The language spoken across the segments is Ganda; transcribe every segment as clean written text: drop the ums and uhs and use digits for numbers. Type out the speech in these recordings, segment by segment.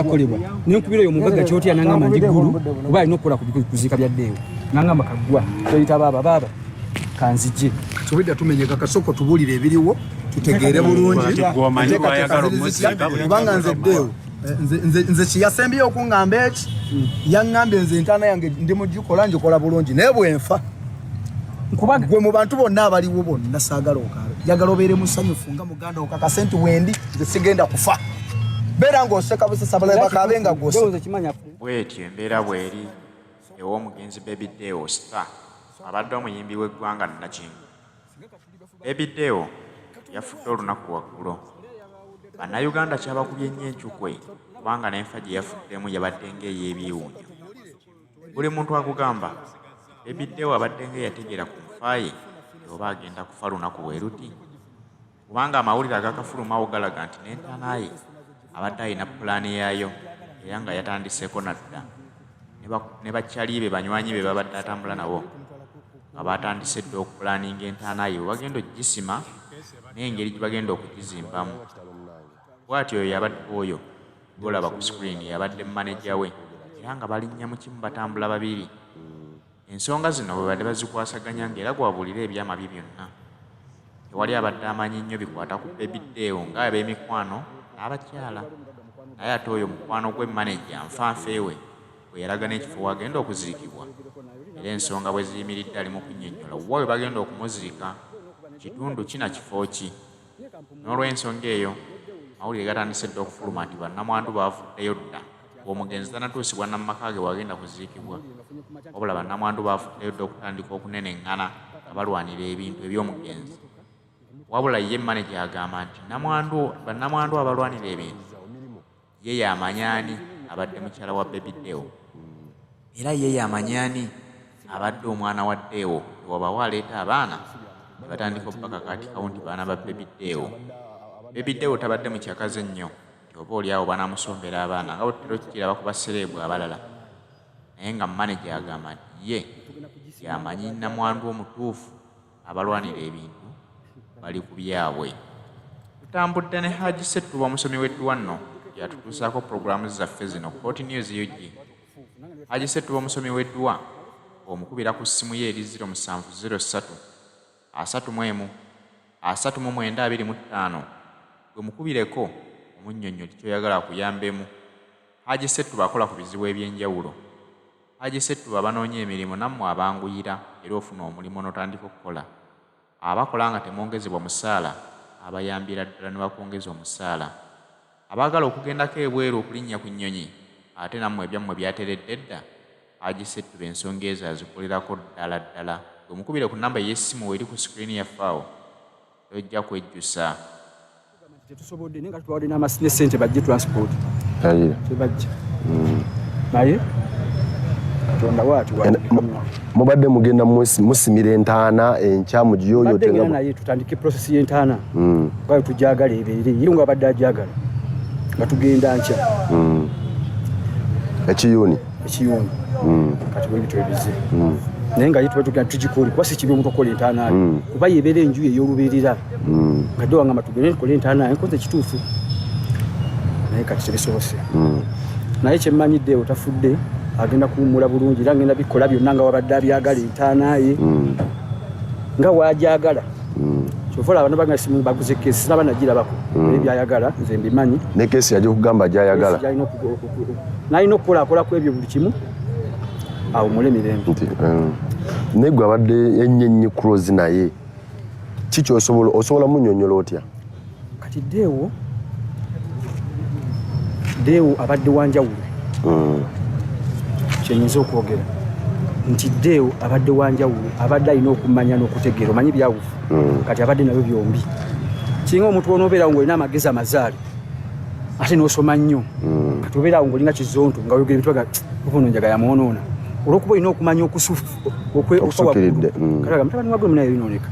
kolebwa nenkubira yo mugaga kyoti yanangamba ndiguru oba inokola kuzika bya Deo nangamba kagwa toyita baba kanzije tubidda tumenyeka kasoko tubulire ebiriwo tutegeere bulungi kubanga nze Deo nze kiyasembiye okungamba eki yangambye nze ntana yange ndi mugikola njikola bulungi naye bwenfa nkubaga gwe mu bantu bonna abaliwo bonna saagala okalo jagala obeere musanyufu nga muganda okakasenti wendi nze sigenda kufa bera ng'oseka busesabala bakabenga gose bwetyo embeera bweri ew'omugenzi Baby Deo Star abadde omuyimbi w'eggwanga Nakingo. Baby Deo yafudde olunaku waggulo. Bannayuganda kyabakubye nnyo enkyukwe kubanga n'enfa gye yafuddemu yabadde ng'ey'ebyewuunyo. Buli muntu akugamba Baby Deo abadde ng'eyategeera ku nfa ye oba agenda kufa lunaku bwe luti kubanga amawulire agakafulumawo galaga nti n'entaana ye abadde alina pulaani yaayo era nga yatandiseeko nadda ne bakyali be banywanyi be babadde atambula nabo nga batandise dda okupulaaninga entaana ye bagenda okugisima n'engeri gye bagenda okugizimbamu. Bw'atyo oyo golaba ku screen yabadde maneja we era nga balinnya mu kimu batambula babiri. Ensonga zino bwe badde bazikwasaganya ng'era gwabuulira ebyama bye byonna. Tewali abadde amanyi nnyo bikwata ku Baby Deo nga ab'emikwano n'abakyala. Naye ate oyo mukwano gwe maneja nfanfeewe bwe yalaga n'ekifo wagenda okuziikibwa era ensonga bwe ziyimiridde ali mu kunnyonnyola wa we bagenda okumuziika kitundu kina kifo ki. N'olw'ensonga eyo mawulire gatandise dda okufuluma nti bannamwandu baavuddeyo dda ng'omugenzi tanatuusibwa nammaka ge wagenda kuziikibwa wabula bannamwandu baavuddeyo dda okutandika okuneneŋŋana nga balwanira ebintu eby'omugenzi. Wabula ye maneja agamba nti bannamwandu abalwanira ebintu ye yamanyaani abadde mukyala wa Baby Deo era ye yamanyaani abadde omwana wa Deo ewabawa aleeta abaana ne batandika okubakakaatikawo nti baana ba Baby Deo. Baby Deo tabadde mukyakaze nnyo nti oba oli awo banaamusombera abaana nga bwetutera okukiraba ku basereebu abalala naye nga maneja agamba nti ye yamanyi nnamwandu omutuufu abalwanira ebintu bali ku byabwe. Tutambudde ne Haji Settuba omusomi w'edduwa nno yatutuusaako puroguramu zaffe zino Hot News UG. Haji Settuba omusomi w'edduwa omukubira ku ssimu ye eri 0703 31 3925 gwe mukubireko omunnyonnyoli ky'oyagala akuyambemu. Haji Settuba akola ku bizibu eby'enjawulo. Haji Settuba banoonya emirimu nammwe abanguyira era ofuna omulimu n'otandika okukola. Abakola nga temwongezebwa musaala abayambira ddala ne bakwongeza omusaala. Abaagala okugendako ebweru okulinnya ku nnyonyi ate nammwe ebyammwe byateredde dda Haji Settuba ensonga ezo azikolerako ddala. Gwe mukubire ku nnamba y'essimu eri ku screen yaffaawo tojja kwejjusa. Tetusobodde naye nga tubawadde n'essente bajje transport tebajja naye katonda waati mubadde mugenda musimira entaana enkya mugiyoyotenga naye tutandike process y'entaana kwayo tujagala ebeere ye nga abadde ajagala nga tugenda nkya ekiyuni kati bwebitw ebize naye nga yituba tugenda tugikole kuba si kibi omuntu okola entaana kuba yebeera enju ey'olubeerera nga dde wangamba tugende tukole entaana nkoze kituufu naye kati tebisobose naye kyemmanyidde otafudde agenda kuwummula bulungi era ngenda bikola byonna nga wabadde abyagala entaana ye nga waajagala kyova olaba bano bagasimu baguze keesi sinaba nagirabako naye byayagala nze mbimanyi ne keesi yajja okugamba gyayagala n'alina okukolaakola ku ebyo buli kimu awo mule mirembe naye gwe abadde ennyenyi kulozi naye kiki osobola munnyonnyola otya? Kati Deo abadde wanjawulo kyenyinza okwogera nti Deo abadde wanjawulo abadde alina okumanya n'okutegeera omanyi byawufu kati abadde nabyo byombi kinga omuntu onoobeerawo ng'olina amagezi amazaale ate n'osoma nnyo kati obeerawo ng'olina kizonto nga oyogera ebintu obuno njagala yamwonoona olw'okuba olina okumanya okusukiridde kalaga mutabani wagwe munaye binooneka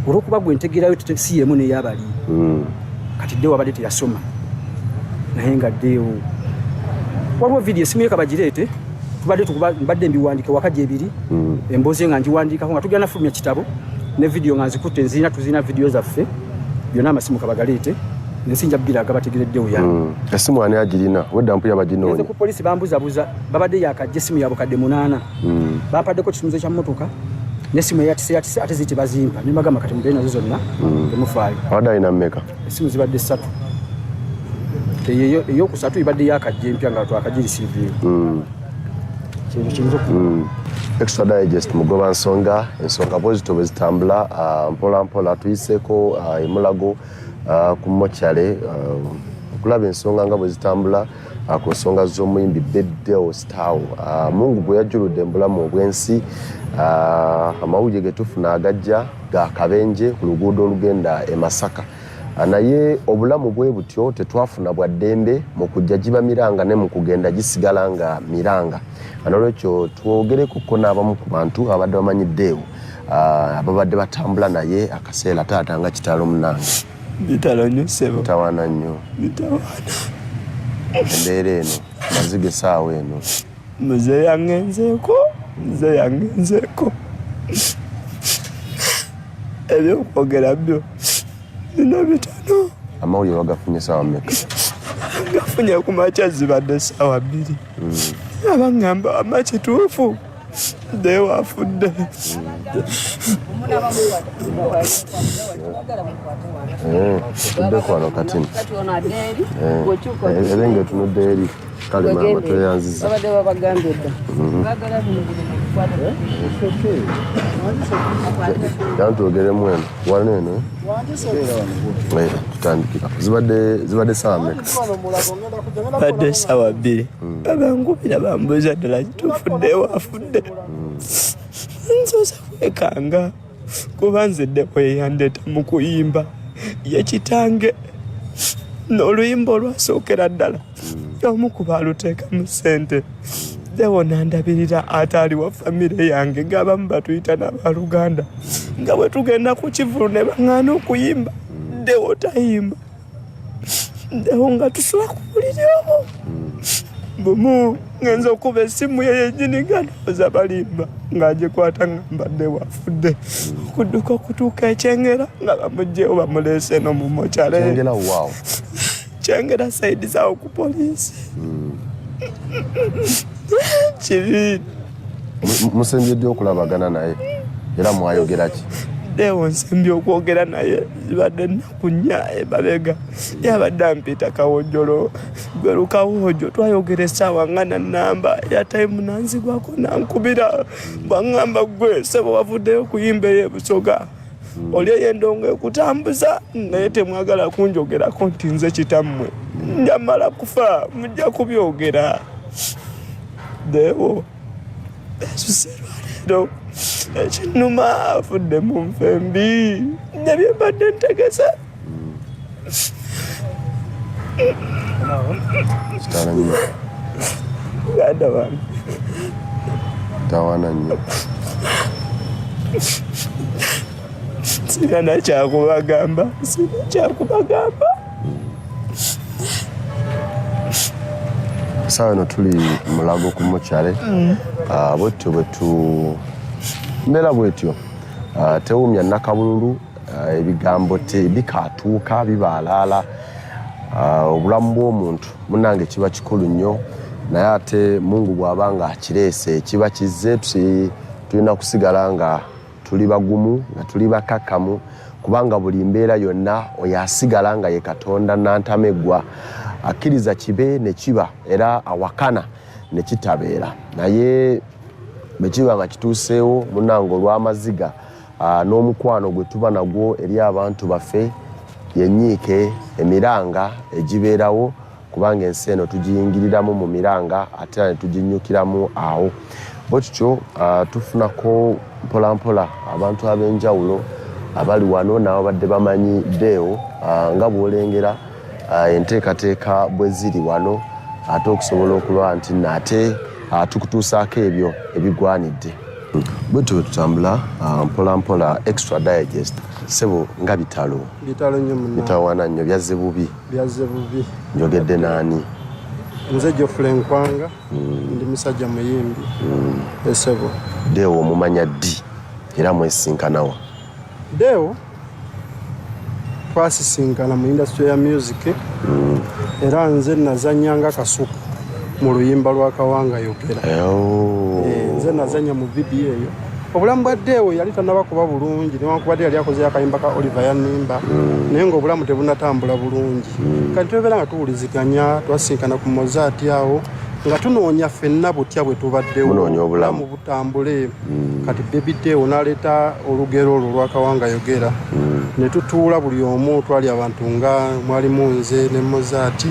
olw'okuba gwe ntegeerayo si yemu n'eyabali kati Deo abadde teyasoma naye nga Deo waliwo vidiyo esimu ye kabagireete mbadde mbiwandike wakaji ebiri emboozi nga ngiwandiikako nga tugenda nafulumya kitabo ne vidiyo nga nzikutte tuzina vidiyo zaffe byonna amasimu kabagaleete nesinja bgira gabategereddewo yange esimu ani agirina wedda mpulira baginoonya nze ku polisi bambuzabuza babadde yakajja essimu yabwe kadde 8 bampaddeko kitunze kya mmotoka n'essimu eyatise ate ziti bazimpa ne bagamba kati mugende nazo zonna temufaayo abadde alina mmeka essimu zibadde 3 eyokusatu ibadde yakajja empya nga twakagirisiiviyo kintu kiyinza Extra Digest mugoba nsonga bwezito bwe zitambula mpola mpola tuyiseeko emulago ku Mochale okulaba ensonga nga bwe zitambula ku nsonga z'omuyimbi Beddeo Star Mungu bwe yajjuludde embulamu obwensi amawulire ge tufuna agajja ga Kabenje ku luguudo olugenda e Masaka naye obulamu bwe butyo tetwafuna bwa ddembe mu kujja giba miranga ne mu kugenda gisigala nga miranga n'olwekyo twogereko n'abamu ku bantu abadde bamanyiddeewo ababadde batambula naye akaseera taata nga kitalo munange bitalo nnyo ssebo mitawaana nnyo embeera eno maziga essaawa eno muze yangenzeeko ebyokwogera byo bino bitono amawulire wagafunye essaawa mmeka gafunye ku makya zibadde essaawa 2 abangamba ama kituufu Beddeo afudde tuddeko wano katini era ng'etunudde eri kale maama tweyanziza yantwogeremu eno wano eno tutandikira zibadde ssaawa mmeka badde essaawa 2 abangubira bambuuza ddala kituufu Beddeo afudde nsoza kwekanga kuba nzidde kweyandeeta mu kuyimba yekitange n'oluyimba olwasookera ddala omu ku baaluteeka mu ssente Beddeo nandabirira ate ali wa famire yange ng'abamu batuyita n'abaluganda nga bwe tugenda ku kivulu ne baŋŋaana okuyimba Beddeo tayimba Beddeo nga tusula ku buliri obwo bumu ngenza okuba essimu ye yennyini nga ndowooza balimba ng'agikwata ngamba Beddeo afudde okudduka okutuuka ekyengera nga bamuggyewo bamuleese eno mu Mochale kyengera saidi zaawo ku poliisi kibi musembyeddyo okulabagana naye era mwayogera ki Beddeo nsembye okwogera naye zibadde nnaku 4 emabega yabadde ampita Kawojjolo gwe Lukawojjo twayogera essaawa nga namba ya time nanzigwako nankubira bwaŋŋamba gwe ssebo wavuddeyo kuyimba ey'ebusoga oli ey'endongo ekutambuza naye temwagala kunjogerako nti nze kitammwe njamala kufa mujja kubyogera Beddeo esuserwa leero ekinnuma afudde mu nfembi nabye mbadde ntegese kitala nnyo ganda wange tawaana nnyo sina kyakubagamba essaawa eno tuli mulago ku Mochale bwetyo mbeera bwetyo tewumya nakabululu ebigambo bikatuuka bibaalaala obulamu bw'omuntu munnange kiba kikulu nnyo naye ate Mungu bw'aba nga akireese kiba kizze tulina kusigala nga tuli bagumu nga tuli bakakkamu kubanga buli mbeera yonna oyo asigala nga ye Katonda nantameggwa akkiriza kibe ne kiba era awakana ne kitabeera naye bwe kiba nga kituuseewo munnange olw'amaziga n'omukwano gwe tuba nagwo eri abantu baffe yenyiike emiranga egibeerawo kubanga ensi eno tugiyingiriramu mu miranga ate ne tuginnyukiramu awo bwe tutyo tufunako mpolampola abantu ab'enjawulo abali wano nabo badde bamanyi Beddeo nga bw'olengera enteekateeka bwe ziri wano ate okusobola okulaba nti nate tukutuusaako ebyo ebigwanidde bwetyo bwe tutambula mpolampola Extra Digest ssebo nga bitalo nnyo munna bitawaana nnyo byazze bubi njogedde naani nze Geoffrey Nkwanga ndi musajja muyimbi ssebo Beddeo omumanya ddi era mwesinkanawa Beddeo twasisinkana mu industry ya music era nze nazanyanga Kasuku mu luyimba lwa Kawanga Yogera nze nazanya mu video eyo obulamu bwa Deo yali tanaba kuba bulungi newankubadde yali akoze akayimba ka Oliver Yanimba naye nga obulamu tebunatambula bulungi kati twebera nga tuwuliziganya twasinkana ku Mozart awo nga tunoonya ffenna butya bwe tubaddewo obulamu butambule kati Baby Deo n'aleeta olugero olwo lwa Kawanga Yogera ne tutuula buli omu twali abantu nga mwalimu nze ne Mozart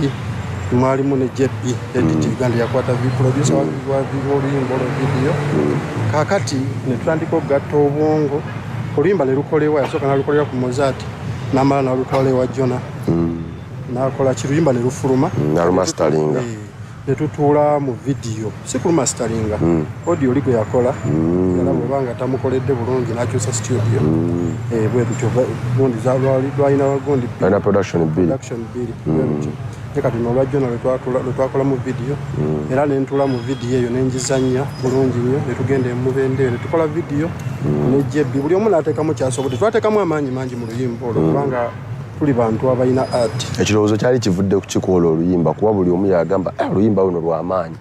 mwalimu ne JP editing gandi yakwata producer wa oluyimba olwo video kakati ne tutandika okugatta obwongo oluyimba ne lukolewa yasooka n'alukolera ku Mozart n'amala n'alutwala ewa Jona n'akola kiruyimba ne lufuluma n'alumastaringa ne tutuula mu video si ku masteringa audio ligo yakola era bw'obanga tamukoledde bulungi n'akyusa studio bwe tutyo gundi lwalina wagundi production bill kati n'olwajjo lwetwakola mu video era ne ntuula mu video eyo n'engizannya bulungi nnyo ne tugenda emubende eyo ne tukola video ne JB buli omu n'ateekamu kyasobodde twateekamu amaanyi mangi mu luyimba olwo kubanga tuli bantu abalina art ekirowoozo kyali kivudde ku kikoola oluyimba kuba buli omu yagamba oluyimba luno lw'amaanyi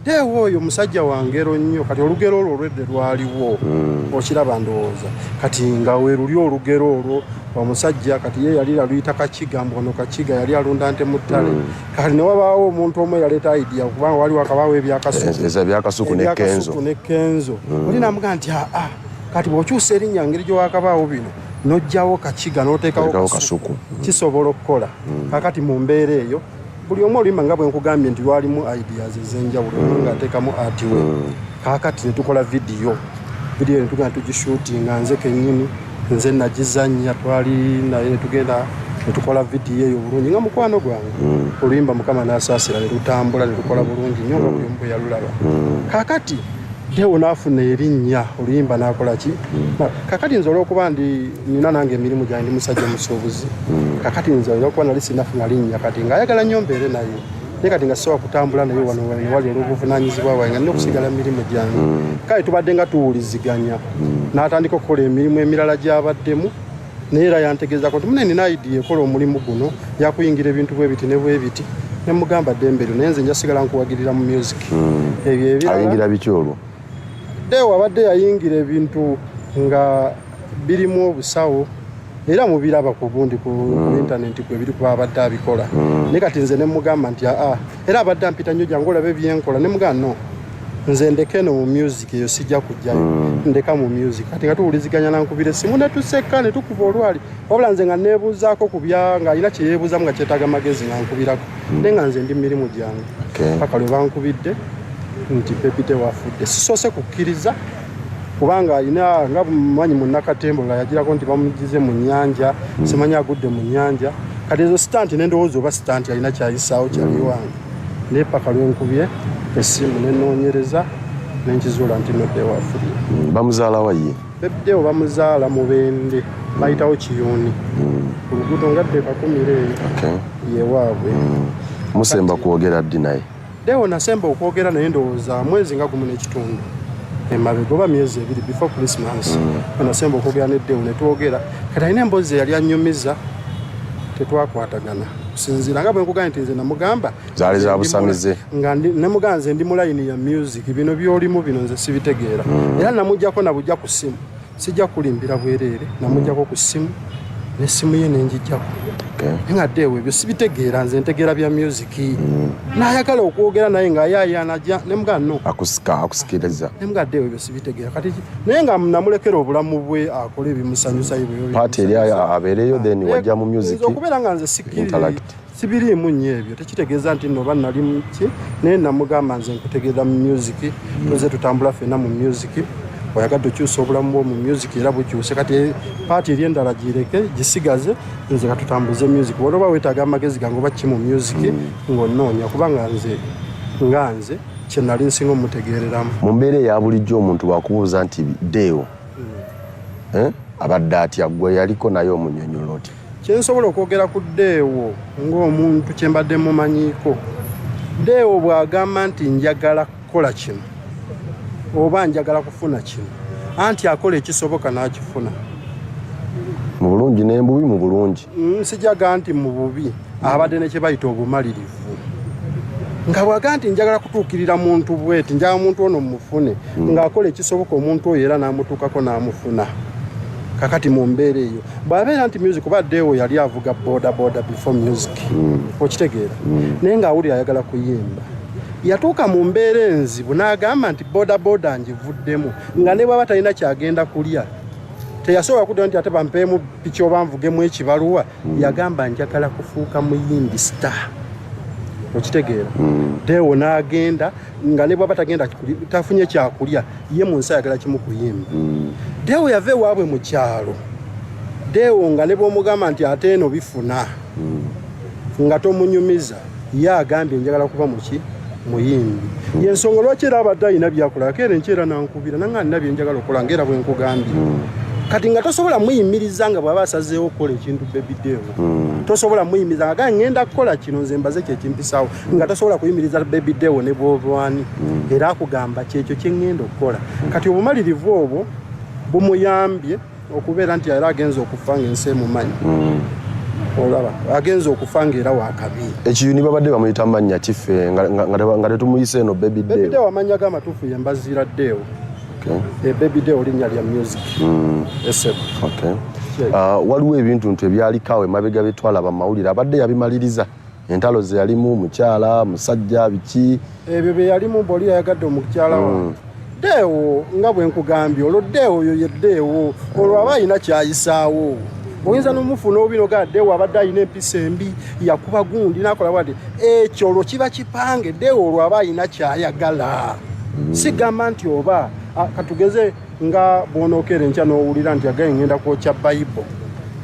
Deo oyo musajja wa ngero nnyo kati olugero olwo olwedde lwaliwo okiraba ndowooza kati nga we luli olugero olwo omusajja kati ye yali aluyita Kakiga ono Kakiga yali alunda nte mu ttale kati ne wabaawo omuntu omu yaleeta idea kubanga waliwo akabaawo ebyakasuku ne Kenzo oli n'amugaa nti kati bw'okyusa erinnya ngeri gy'owakabaawo bino n'ojjawo Kakiga n'oteekawo Kasuku kisobola okukola kakati mu mbeera eyo buli omu oluyimba nga bwe nkugambye nti lwalimu ideas ez'enjawulo ng'ateekamu art we kakati ne tukola video ne tugenda tugishootinga nze kennyini nze nagizannya twali naye ne tugenda ne tukola video eyo bulungi nga mukwano gwange oluyimba Mukama n'asaasira ne lutambula ne lukola bulungi nnyo nga buli omu bwe yalulaba kakati Deo n'afuna erinnya oluyimba n'akola ki kakati nze olw'okuba nina nange emirimu gyange ndi musajja musuubuzi kakati nze olw'okuba nali sinafuna linnya kati ng'ayagala nnyo mbeere naye naye kati nga sisobola kutambula naye wano wali olw'obuvunaanyizibwa bwange nina okusigala emirimu gyange kale tubadde nga tuwuliziganya n'atandika okukola emirimu emirala gy'abaddemu naye era yantegeezako nti mune nina idea ekola omulimu guno yakuyingira ebintu bwe biti ne bwe biti ne mugamba ddembe lyo naye nze njasigala nkuwagirira mu music ebyo ebirala ayingira biki olwo Deo abadde yayingira ebintu nga birimu obusawo era mubiraba ku bundi ku internet kwe biri kuba abadde abikola naye kati nze ne mugamba nti era abadde ampita nnyo jangu olabe byenkola ne mugamba no nze ndeke no mu music eyo sijja kujjayo ndeka mu music kati nga tuwuliziganya nankubira essimu ne tuseka ne tukuba olwali wabula nze nga neebuuzaako ku nga alina kye yeebuuzamu nga kyetaaga magezi nga nkubirako naye nga nze ndi mirimu gyange paka lwe bankubidde nti Baby Deo afudde sisoose kukkiriza kubanga alina nga mumanyi mu Nakatembo yagirako nti bamugize mu nnyanja simanyi agudde mu nnyanja kati ezo sitanti nendowooza oba sitanti alina kyayisaawo kyali wange naye paka lwenkubye essimu nenoonyereza nenkizuula nti no Deo afudde bamuzaalawa ye Baby Deo bamuzaala Mubende bayitawo Kiyuuni ku luguudo nga Deka kumire yewaabwe musemba kwogera ddi naye Deo nasemba okwogera naye ndowooza mwezi nga gumu n'ekitundu emabega oba myezi ebiri before Christmas nasemba okwogera ne Deo ne twogera kati alina emboozi yali annyumiza tetwakwatagana kusinziira nga bwe nkugambye nti nze namugamba zaali za busamize nga ne mugamba nze ndi mu layini ya music bino byolimu bino nze sibitegeera era namuggyako nabujja ku ssimu sijja kulimbira bwereere namuggyako ku ssimu n'essimu ye nenjijjako nga Deo ebyo sibitegeera nze ntegeera bya music n'ayagala okwogera naye ng'ayaayaanajja ne mugamba no akusikiriza ne mugamba Deo ebyo sibitegeera kati naye nga namulekera obulamu bwe akole ebimusanyusa paati eri abeereyo then wajja mu music okubeera nga nze sibiriimu nnyo ebyo tekitegeeza nti nno oba nali ki naye namugamba nze nkutegeera mu music tuze tutambula ffenna mu music oyagadde okyusa obulamu bwo mu music era bukyuse kati paati eri endala gireke gisigaze nze katutambuze music wanoba weetaaga amagezi gange oba ki mu music ng'onnoonya kubanga nze kye nali nsinga omutegeereramu mu mbeera eya bulijjo omuntu bwakubuuza nti Deo abadde atya gwe yaliko naye omunnyonnyola oti kyensobola okwogera ku Deo ng'omuntu kye mbadde mumanyiiko Deo bw'agamba nti njagala kukola kino oba njagala kufuna kino anti akola ekisoboka n'akifuna mu bulungi n'embubi mu bulungi. Sijaga nti mu bubi abadde ne kye bayita obumalirivu. Nga bwaga nti njagala kutuukirira muntu bweti njagala muntu ono mufune ng'akola ekisoboka omuntu oyo era n'amutuukako n'amufuna. Kakati mu mbeera eyo bw'abeera nti music baddeewo yali avuga boda before music okitegeera naye ng'awulira ayagala kuyimba yatuuka mu mbeera enzibu n'agamba nti boda ngivuddemu nga ne bw'aba talina kyagenda kulya teyasobola kuddayo nti ate bampeemu piki oba nvugemu ekibaluwa yagamba njagala kufuuka muyimbi star okitegeera Deo n'agenda nga ne bw'aba tafunye kyakulya ye mu nsi ayagala kimu kuyimba Deo yava ewaabwe mu kyalo Deo nga ne bw'omugamba nti ate eno bifuna nga tomunyumiza ye agambye njagala kuba muyimbi yensonga lwaki era abadde alina byakola keera enkyera nankubira nanga alina byenjagala okukola ngaera bwe nkugambye kati nga tosobola muyimiriza nga bw'aba asazeewo okukola ekintu Baby Deo tosobola muyimiriza nga ngenda kukola kino nze mbaze kyekimpisaawo nga tosobola kuyimiriza Baby Deo ne bw'olwani era akugamba kyekyo kye ngenda okukola kati obumalirivu obwo bumuyambye okubeera nti era agenza okufa ng'ensi emumanyi olaba agenza okufa ng'era wakabi ekiyuni babadde bamuyita mannya kife nga tetumuyise eno Baby Deo amanya g'amatuufu ye Mbazira Deo Baby Deo linnya lya music waliwo ebintu ebyalikaawo emabega byetwalaba mawulire abadde yabimaliriza entalo ze yalimu mukyala musajja biki ebyo bye yalimu boli yayagadde omukyala wange Deo nga bwe nkugambye olwo Deo oyo ye Deo olwo aba alina kyayisaawo oyinza n'omufuna obino ga Deo abadde alina empisa embi yakuba gundi n'akola bwadde ekyo olwo kiba kipange Deo olwo aba alina kyayagala sigamba nti oba katugeze nga bw'onookera enkya n'owulira nti agaye ngenda kwokya Bayibuli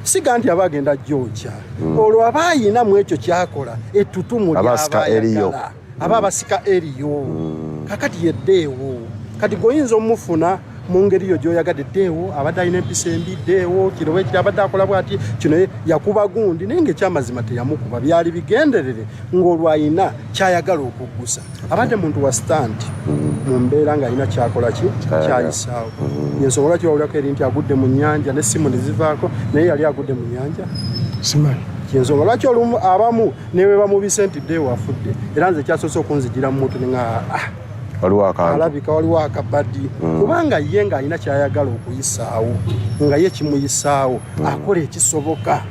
siga nti aba agenda gyokya olwo aba ayina mu ekyo kyakola ettutumu ly'abayagala aba abasika eriyo kakati ye Deo kati goyinza omufuna mu ngeri yo gy'oyagadde Deo abadde alina empisa embi Deo kirowe kiri abadde akola bw'ati kino yakuba gundi naye ng'ekyamazima teyamukuba byali bigenderere ng'olwo ayina kyayagala okuggusa abadde muntu wa stand mu mbeera ng'alina kyakola kyayisaawo yensonga lwaki wawulako eri nti agudde mu nnyanja n'essimu ne zivaako naye yali agudde mu nnyanja simanyi kyensonga lwaki olumu abamu newe bamubise nti Deo afudde era nze kyasoose okunzijira mu muntu nenga alabika waliwo akabadi kubanga ye ng'alina kyayagala okuyisaawo nga ye kimuyisaawo akola ekisoboka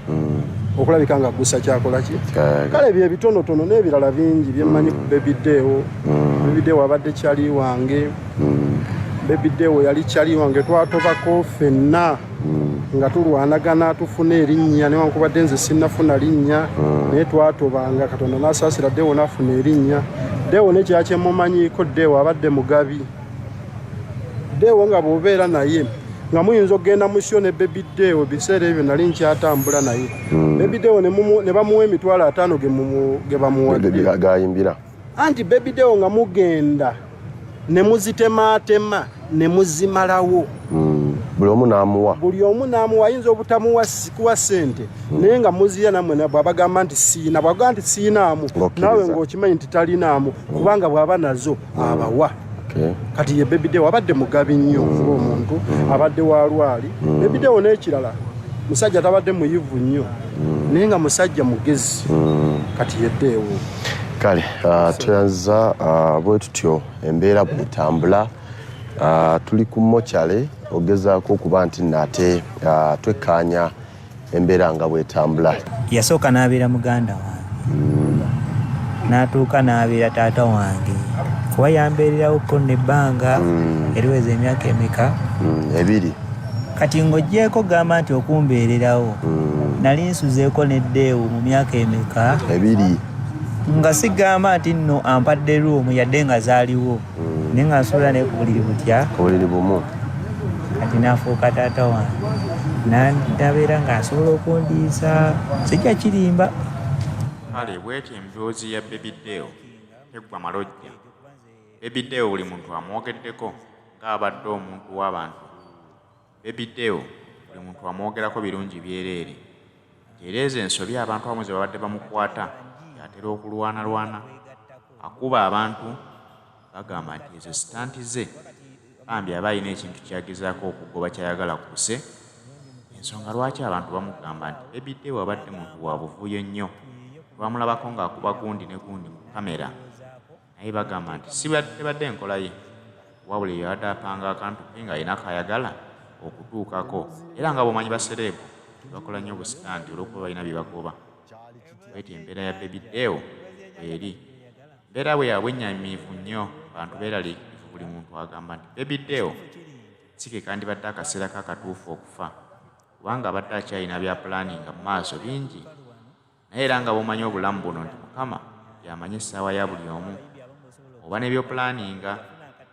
okulabika nga gusa kyakola ki kale bye bitonotono n'ebirala bingi byemmanyi ku Baby Deo Baby Deo abadde kyali wange Baby Deo yali kyali wange twatobako ffenna nga tulwanagana tufuna erinnya newankubadde nze sinnafuna linnya naye twatobanga Katonda n'asaasira Deo n'afuna erinnya Deo ne kyakyemumanyiiko Deo abadde mugabi Deo nga bw'obeera naye nga muyinza okgenda musyo ne Baby Deo biseera ebyo nali nkyatambula naye Baby Deo ne bamuwa emitwalo 5 ge bamuwadde gayimbira anti Baby Deo nga mugenda ne muzitematema ne muzimalawo buli omu n'amuwa ayinza obutamuwa kuwa ssente naye nga muziya nammwe bw'abagamba nti siina bw'agamba nti siinaamu naawe ng'okimanyi nti talinaamu kubanga bw'aba nazo abawa kati ye Baby Deo abadde mugabi nnyo ng'omuntu abadde wa lwali Baby Deo n'ekirala musajja tabadde muyivu nnyo naye nga musajja mugezi kati ye Deo kale tuyanza bwe tutyo embeera bwetambula tuli ku mokyale ogezaako okuba nti nate twekkaanya embeera nga bwetambula yasooka n'abeera muganda wange n'atuuka n'abeera taata wange kuba yambeererawo nebbanga eriweza emyaka emeka 2 kati ng'oggyeko gamba nti okumbeererawo nali nsuzeeko ne Deo mu myaka emeka 2 nga sigamba nti nno ampadde ruumu yadde nga zaaliwo naye nga nsuula naye ku buliri butya obuliri bumu kati n'afuuka taata wange nandabeera ng'asobola okundiisa sijja kirimba kale bweti emboozi ya Baby Deo teggwa malojja Baby Deo buli muntu amwogeddeko ng'abadde omuntu w'abantu Baby Deo buli muntu amwogerako birungi byereere era ezo ensobi abantu abamu ze babadde bamukwata yatera okulwanalwana akuba abantu bagamba nti ezo sitanti ze bambi aba alina ekintu kyagezaako okugoba kyayagala kuse ensonga lwaki abantu bamugamba nti Baby Deo abadde muntu wa buvuyo nnyo bamulabako ng'akuba gundi ne gundi ku kamera naye bagamba nti si tebadde enkola ye wabula yabadde apanga akantu ke ng'alina kayagala okutuukako era nga bw'omanyi basereebu bakola nnyo obusitaanti olw'okuba balina bye bagoba bweti embeera ya Baby Deo eri mbeera bwe yabwennyamivu nnyo abantu beeraliikirivu buli muntu agamba nti Baby Deo si ke kandibadde akaseera kakatuufu okufa kubanga abadde akyalina bya pulaninga mu maaso bingi naye era nga bw'omanyi obulamu buno nti Mukama y'amanyi essaawa ya buli omu oba ne byopulaninga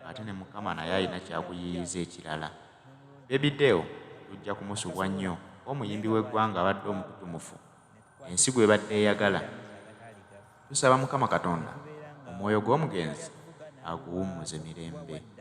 ate ne Mukama naye alina kyakuyiyiza ekirala. Baby Deo tujja kumusubwa nnyo omuyimbi w'eggwanga abadde omututumufu ensi gwe badde eyagala. Tusaba Mukama Katonda omwoyo gw'omugenzi aguwummuze mirembe.